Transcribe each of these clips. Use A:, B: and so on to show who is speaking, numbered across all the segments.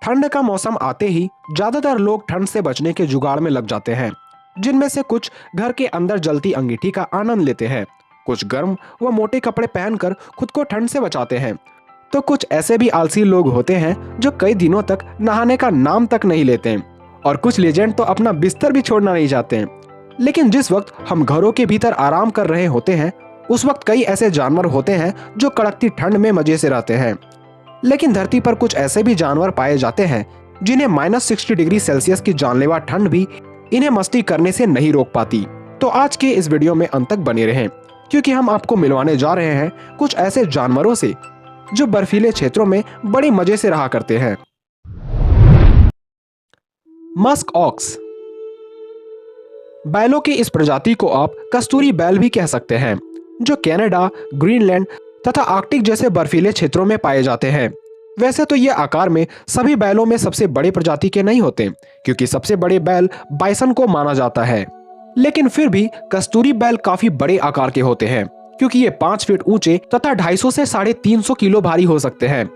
A: ठंड का मौसम आते ही ज्यादातर लोग ठंड से बचने के जुगाड़ में लग जाते हैं, जिनमें से कुछ घर के अंदर जलती अंगीठी का आनंद लेते हैं, कुछ गर्म व मोटे कपड़े पहनकर खुद को ठंड से बचाते हैं, तो कुछ ऐसे भी आलसी लोग होते हैं जो कई दिनों तक नहाने का नाम तक नहीं लेते, और कुछ लेजेंड तो अपना बिस्तर भी छोड़ना नहीं चाहते। लेकिन जिस वक्त हम घरों के भीतर आराम कर रहे होते हैं, उस वक्त कई ऐसे जानवर होते हैं जो कड़कती ठंड में मजे से रहते हैं। लेकिन धरती पर कुछ ऐसे भी जानवर पाए जाते हैं जिन्हें -60 डिग्री सेल्सियस की जानलेवा ठंड भी इन्हें मस्ती करने से नहीं रोक पाती। तो आज के इस वीडियो में अंत तक बने रहें, क्योंकि हम आपको मिलवाने जा रहे हैं कुछ ऐसे जानवरों से जो बर्फीले क्षेत्रों में बड़े मजे से रहा करते हैं। Musk ox. बैलों की इस प्रजाति को आप कस्तूरी बैल भी कह सकते हैं, जो कनाडा, ग्रीनलैंड तथा आर्कटिक जैसे बर्फीले क्षेत्रों में पाए जाते हैं। वैसे तो ये आकार में सभी बैलों में सबसे बड़े प्रजाति के नहीं होते, क्योंकि सबसे बड़े बैल बाइसन को माना जाता है। लेकिन फिर भी कस्तूरी बैल काफी बड़े आकार के होते हैं, क्योंकि ये 5 फीट ऊंचे तथा 250 से 350 किलो भारी हो सकते हैं,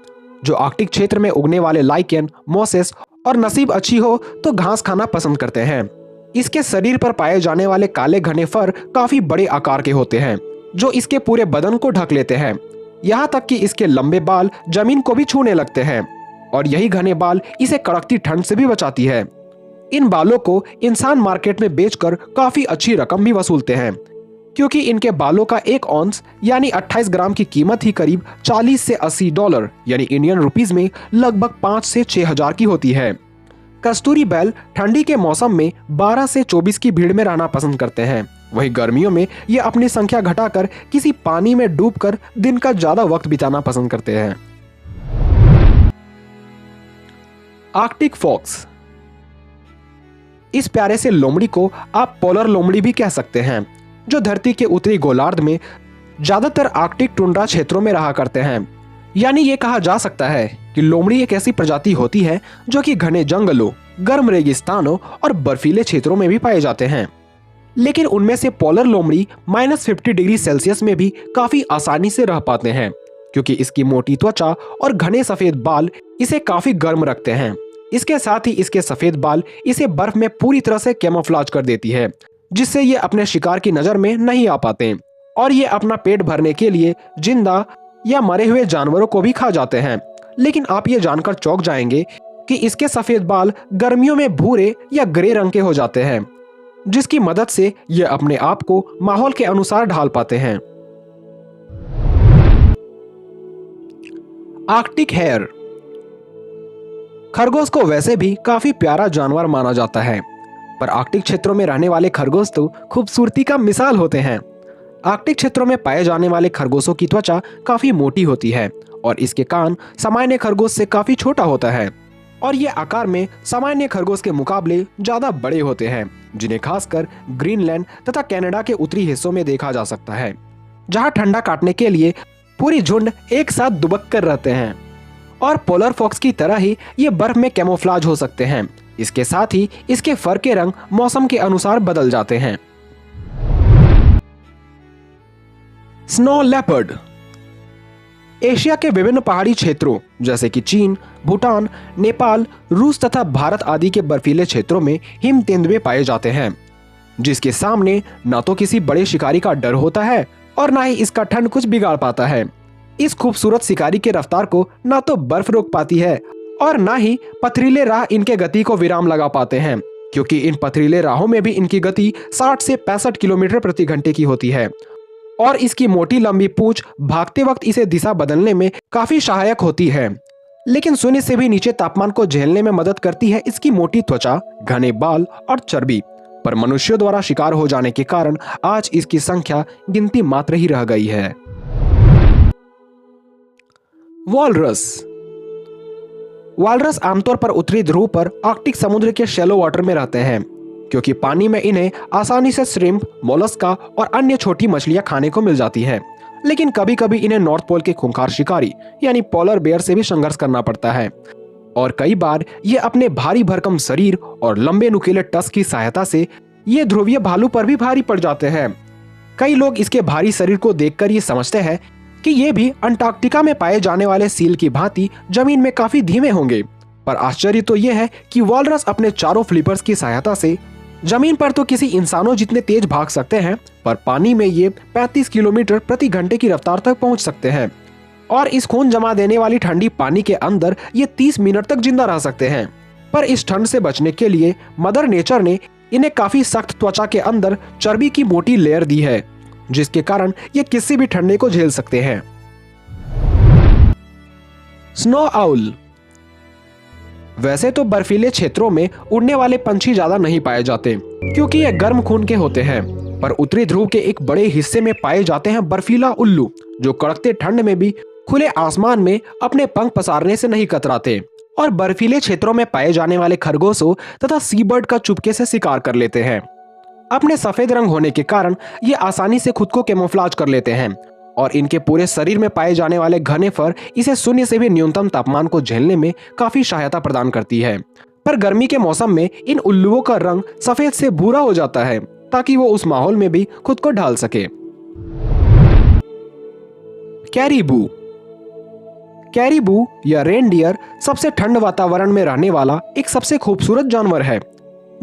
A: जो आर्कटिक क्षेत्र में उगने वाले लाइकेन, मोसेस और नसीब अच्छी हो तो घास खाना पसंद करते हैं। इसके शरीर पर पाए जाने वाले काले घने फर काफी बड़े आकार के होते हैं, जो इसके पूरे बदन को ढक लेते हैं। यहाँ तक कि इसके लंबे बाल जमीन को भी छूने लगते हैं, और यही घने बाल इसे कड़कती ठंड से भी बचाती है। इन बालों को इंसान मार्केट में बेचकर काफी अच्छी रकम भी वसूलते हैं, क्योंकि इनके बालों का 1 औंस यानी 28 ग्राम की कीमत ही करीब 40 से 80 डॉलर यानी इंडियन रुपीज में लगभग 5 से 6 हजार की होती है। कस्तूरी बैल ठंडी के मौसम में 12 से 24 की भीड़ में रहना पसंद करते हैं। वहीं गर्मियों में ये अपनी संख्या घटाकर किसी पानी में डूबकर दिन का ज्यादा वक्त बिताना पसंद करते हैं। Arctic fox. इस प्यारे से लोमड़ी को आप पोलर लोमड़ी भी कह सकते हैं, जो धरती के उत्तरी गोलार्ध में ज्यादातर आर्कटिक टुंड्रा क्षेत्रों में रहा करते हैं। यानी ये कहा जा सकता है कि लोमड़ी एक ऐसी प्रजाति होती है जो कि घने जंगलों, गर्म रेगिस्तानों और बर्फीले क्षेत्रों में भी पाए जाते हैं। लेकिन उनमें से पोलर लोमड़ी -50 डिग्री सेल्सियस में भी काफी आसानी से रह पाते हैं, क्योंकि इसकी मोटी त्वचा और घने सफेद बाल इसे काफी गर्म रखते हैं। इसके साथ ही इसके सफेद बाल इसे बर्फ में पूरी तरह से कैमोफ्लेज कर देती है, जिससे ये अपने शिकार की नजर में नहीं आ पाते, और ये अपना पेट भरने के लिए जिंदा या मरे हुए जानवरों को भी खा जाते हैं। लेकिन आप ये जानकर चौंक जाएंगे कि इसके सफेद बाल गर्मियों में भूरे या ग्रे रंग के हो जाते हैं, जिसकी मदद से ये अपने आप को माहौल के अनुसार ढाल पाते हैं। Arctic hare. खरगोश को वैसे भी काफी प्यारा जानवर माना जाता है, पर आर्कटिक क्षेत्रों में रहने वाले खरगोश तो खूबसूरती का मिसाल होते हैं। आर्कटिक क्षेत्रों में पाए जाने वाले खरगोशों की त्वचा काफी मोटी होती है, और इसके कान सामान्य खरगोश से काफी छोटा होता है, और ये आकार में सामान्य खरगोश के मुकाबले ज्यादा बड़े होते हैं, जिन्हें खासकर ग्रीनलैंड तथा कनाडा के उत्तरी हिस्सों में देखा जा सकता है, जहां ठंडा काटने के लिए पूरी झुंड एक साथ दुबक कर रहते हैं। और पोलर फॉक्स की तरह ही ये बर्फ में कैमोफ्लेज हो सकते हैं। इसके साथ ही इसके फर के रंग मौसम के अनुसार बदल जाते हैं। Snow leopard. एशिया के विभिन्न पहाड़ी क्षेत्रों जैसे कि चीन, भूटान, नेपाल, रूस तथा भारत आदि के बर्फीले क्षेत्रों में हिम तेंदुए पाए जाते हैं, जिसके सामने न तो किसी बड़े शिकारी का डर होता है और न ही इसका ठंड कुछ बिगाड़ पाता है। इस खूबसूरत शिकारी के रफ्तार को न तो बर्फ रोक पाती है और न ही पथरीले राह इनके गति को विराम लगा पाते हैं, क्योंकि इन पथरीले राहों में भी इनकी गति 60 से 65 किलोमीटर प्रति घंटे की होती है, और इसकी मोटी लंबी पूंछ भागते वक्त इसे दिशा बदलने में काफी सहायक होती है। लेकिन शून्य से भी नीचे तापमान को झेलने में मदद करती है इसकी मोटी त्वचा, घने बाल और चर्बी। पर मनुष्यों द्वारा शिकार हो जाने के कारण आज इसकी संख्या गिनती मात्र ही रह गई है। वॉलरस। वालरस आमतौर पर उत्तरी ध्रुव पर आर्कटिक समुद्र के शैलो वाटर में रहते हैं, क्योंकि पानी में इन्हें आसानी से श्रिम्प, मोलस्का और अन्य छोटी मछलियां खाने को मिल जाती है। लेकिन कभी कभी इन्हें नॉर्थ पोल के खूंखार शिकारी यानी पोलर बेयर से भी संघर्ष करना पड़ता है, और कई बार ये अपने भारी भरकम शरीर और लंबे नुकीले टस की सहायता से ये ध्रुवीय भालू पर भी भारी पड़ जाते हैं। कई लोग इसके भारी शरीर को देखकर ये समझते हैं कि ये भी अंटार्कटिका में पाए जाने वाले सील की भांति जमीन में काफी धीमे होंगे, पर आश्चर्य तो यह है कि वॉलरस अपने चारों फ्लिपर्स की सहायता से जमीन पर तो किसी इंसानों जितने तेज भाग सकते हैं, पर पानी में ये 35 किलोमीटर प्रति घंटे की रफ्तार तक पहुंच सकते हैं। और इस खून जमा देने वाली ठंडी पानी के अंदर ये 30 मिनट तक जिंदा रह सकते हैं। पर इस ठंड से बचने के लिए मदर नेचर ने इन्हें काफी सख्त त्वचा के अंदर चर्बी की मोटी लेयर दी है, जिसके कारण ये किसी भी ठंडे को झेल सकते हैं। Snow owl. वैसे तो बर्फीले क्षेत्रों में उड़ने वाले पंछी ज्यादा नहीं पाए जाते, क्योंकि ये गर्म खून के होते हैं, पर उत्तरी ध्रुव के एक बड़े हिस्से में पाए जाते हैं बर्फीला उल्लू, जो कड़कते ठंड में भी खुले आसमान में अपने पंख पसारने से नहीं कतराते और बर्फीले क्षेत्रों में पाए जाने वाले खरगोशों तथा सीबर्ड का चुपके से शिकार कर लेते हैं। अपने सफेद रंग होने के कारण ये आसानी से खुद को कैमोफ्लेज कर लेते हैं और इनके पूरे शरीर में पाए जाने वाले घने फर इसे शून्य से भी न्यूनतम तापमान को झेलने में काफी सहायता प्रदान करती है। पर गर्मी के मौसम में इन उल्लुओं का रंग सफेद से भूरा हो जाता है, ताकि वो उस माहौल में भी खुद को ढाल सके। कैरीबू। कैरीबू या रेनडियर सबसे ठंड वातावरण में रहने वाला एक सबसे खूबसूरत जानवर है,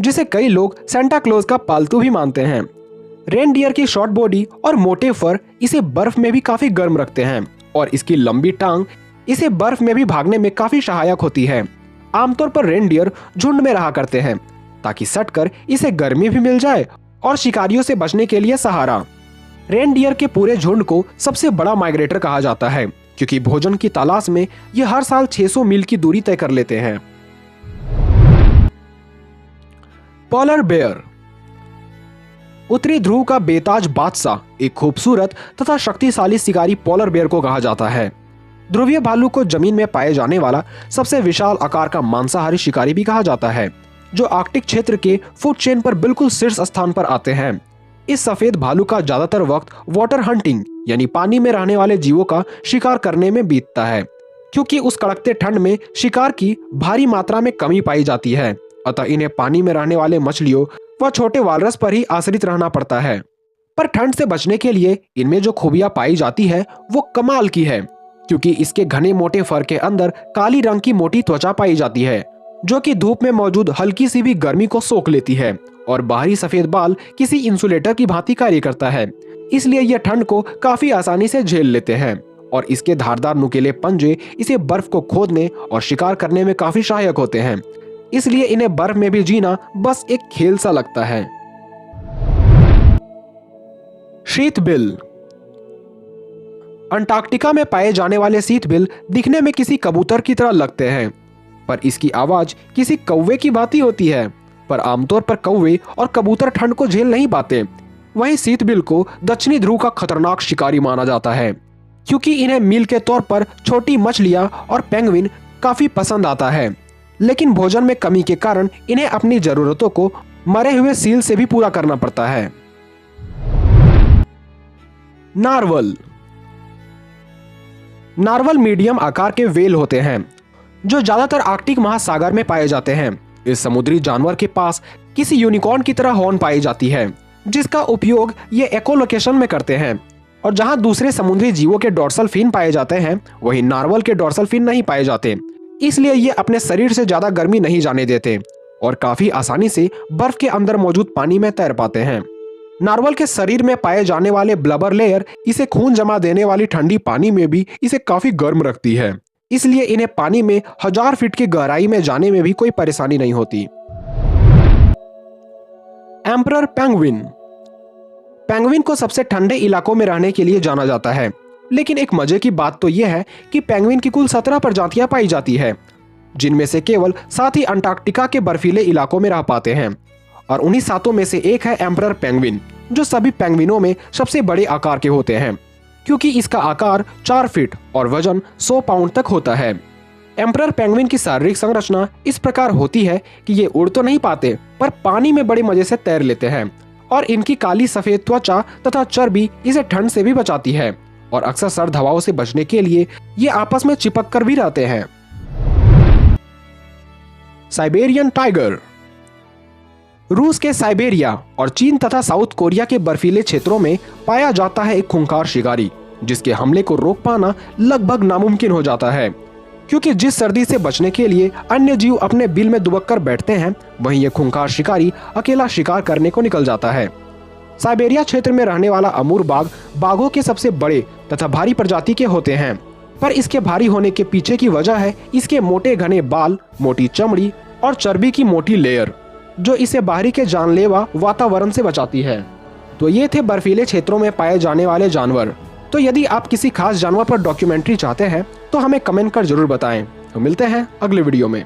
A: जिसे कई लोग सेंटा क्लॉज का पालतू भी मानते हैं। रेनडियर की शॉर्ट बॉडी और मोटे फर इसे बर्फ में भी काफी गर्म रखते हैं और इसकी लंबी टांग इसे बर्फ में भी भागने में काफी सहायक होती है। आमतौर पर रेनडियर झुंड में रहा करते हैं, ताकि सटकर इसे गर्मी भी मिल जाए और शिकारियों से बचने के लिए सहारा। रेनडियर के पूरे झुंड को सबसे बड़ा माइग्रेटर कहा जाता है, क्योंकि भोजन की तलाश में ये हर साल 600 मील की दूरी तय कर लेते हैं। Polar bear. उत्तरी ध्रुव का बेताज बादशाह एक खूबसूरत तथा शक्तिशाली शिकारी पोलर बेयर को कहा जाता है। ध्रुवीय भालू को जमीन में पाए जाने वाला सबसे विशाल आकार का मांसाहारी शिकारी भी कहा जाता है, जो आर्कटिक क्षेत्र के फूड चेन पर बिल्कुल शीर्ष स्थान पर आते हैं। इस सफेद भालू का ज्यादातर वक्त वाटर हंटिंग यानी पानी में रहने वाले जीवों का शिकार करने में बीतता है, क्योंकि उस कड़कते ठंड में शिकार की भारी मात्रा में कमी पाई जाती है। अतः इन्हें पानी में रहने वाले मछलियों व छोटे वालरस पर ही आश्रित रहना पड़ता है। पर ठंड से बचने के लिए इनमें जो खूबियां पाई जाती है वो कमाल की है, क्योंकि इसके घने मोटे फर के अंदर काली रंग की मोटी त्वचा पाई जाती है, जो कि धूप में मौजूद हल्की सी भी गर्मी को सोख लेती है, और बाहरी सफेद बाल किसी इंसुलेटर की भांति कार्य करता है। इसलिए यह ठंड को काफी आसानी से झेल लेते हैं और इसके धारदार नुकीले पंजे इसे बर्फ को खोदने और शिकार करने में काफी सहायक होते हैं। इसलिए इन्हें बर्फ में भी जीना बस एक खेल सा लगता है। शीतबिल। अंटार्कटिका में पाए जाने वाले शीतबिल दिखने में किसी कबूतर की तरह लगते हैं, पर इसकी आवाज किसी कौवे की भांति होती है। पर आमतौर पर कौवे और कबूतर ठंड को झेल नहीं पाते। वहीं शीतबिल को दक्षिणी ध्रुव का खतरनाक शिकारी माना जाता है, क्योंकि इन्हें मील के तौर पर छोटी मछलियां और पेंगुइन काफी पसंद आता है, लेकिन भोजन में कमी के कारण इन्हें अपनी जरूरतों को मरे हुए सील से भी पूरा करना पड़ता है। नार्वल। नार्वल मीडियम आकार के व्हेल होते हैं, जो ज्यादातर आर्कटिक महासागर में पाए जाते हैं। इस समुद्री जानवर के पास किसी यूनिकॉर्न की तरह हॉर्न पाई जाती है, जिसका उपयोग ये एकोलोकेशन में करते हैं। और जहां दूसरे समुद्री जीवों के डोर्सल फिन पाए जाते हैं, वहीं नार्वल के डोर्सल फिन नहीं पाए जाते। इसलिए ये अपने शरीर से ज्यादा गर्मी नहीं जाने देते और काफी आसानी से बर्फ के अंदर मौजूद पानी में तैर पाते हैं। नार्वल के शरीर में पाए जाने वाले ब्लबर लेयर इसे खून जमा देने वाली ठंडी पानी में भी इसे काफी गर्म रखती है। इसलिए इन्हें पानी में 1000 फीट की गहराई में जाने में भी कोई परेशानी नहीं होती। Emperor penguin. पेंगुइन को सबसे ठंडे इलाकों में रहने के लिए जाना जाता है, लेकिन एक मजे की बात तो यह है कि पेंगुइन की कुल 17 प्रजातियां पाई जाती है, जिनमें से केवल 7 ही अंटार्कटिका के बर्फीले इलाकों में रह पाते हैं। और उन्हीं 7 में से एक है एम्परर पेंगुइन, जो सभी पेंगुइनों में सबसे बड़े आकार के होते हैं, क्योंकि इसका आकार 4 फीट और वजन 100 पाउंड तक होता है। एम्परर पेंगुइन की शारीरिक संरचना इस प्रकार होती है कि ये उड़ तो नहीं पाते, पर पानी में बड़े मजे से तैर लेते हैं, और इनकी काली सफेद त्वचा तथा चर्बी इसे ठंड से भी बचाती है, और अक्सर सर्द हवाओं से बचने के लिए ये आपस में चिपक कर भी रहते हैं। Siberian tiger. रूस के साइबेरिया और चीन तथा साउथ कोरिया के बर्फीले क्षेत्रों में पाया जाता है एक खूंखार शिकारी, जिसके हमले को रोक पाना लगभग नामुमकिन हो जाता है, क्योंकि जिस सर्दी से बचने के लिए अन्य जीव अपने बिल में दुबक कर बैठते हैं, वहीं ये खूंखार शिकारी अकेला शिकार करने को निकल जाता है। साइबेरिया क्षेत्र में रहने वाला अमूर बाघ बाघों के सबसे बड़े तथा भारी प्रजाति के होते हैं, पर इसके भारी होने के पीछे की वजह है इसके मोटे घने बाल, मोटी चमड़ी और चर्बी की मोटी लेयर, जो इसे बाहरी के जानलेवा वातावरण से बचाती है। तो ये थे बर्फीले क्षेत्रों में पाए जाने वाले जानवर। तो यदि आप किसी खास जानवर पर डॉक्यूमेंट्री चाहते हैं तो हमें कमेंट कर जरूर बताएं। तो मिलते हैं अगले वीडियो में।